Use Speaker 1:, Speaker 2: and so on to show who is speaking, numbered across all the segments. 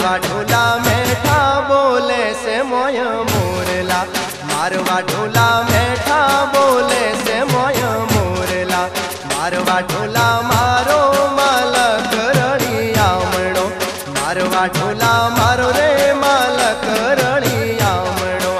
Speaker 1: मारवा ढोला मेठा बोले से मोय मोरला, मारवा ढोला मेठा बोले से मोय मोरला, मारवा ढोला मारो मालक रड़ियामणो, मारवा ढोला मारो रे मालक रड़ियामणो।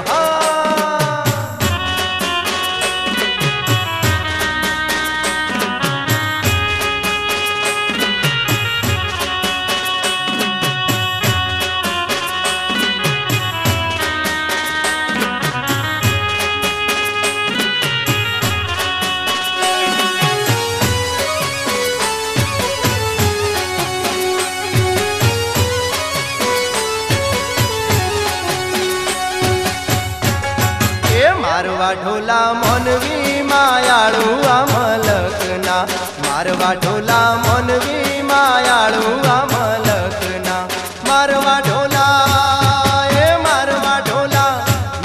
Speaker 1: मारवा ढोला मोनवी मायाळू आमलकना, मारवा ढोला मोनवी मायाळू आमलकना, मारवा ढोला ए मारवा ढोला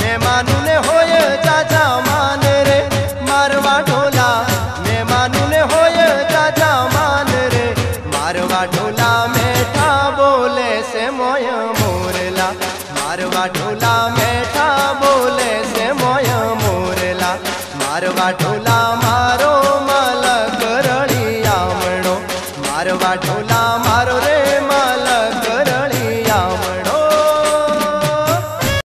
Speaker 1: मेहमानू ने होय जाजा मान रे, मारवा ढोला मेहमानू ने होय जाजा मान रे, मारवा ढोला मेठा बोले से मोय मोरला, मारवा ढोला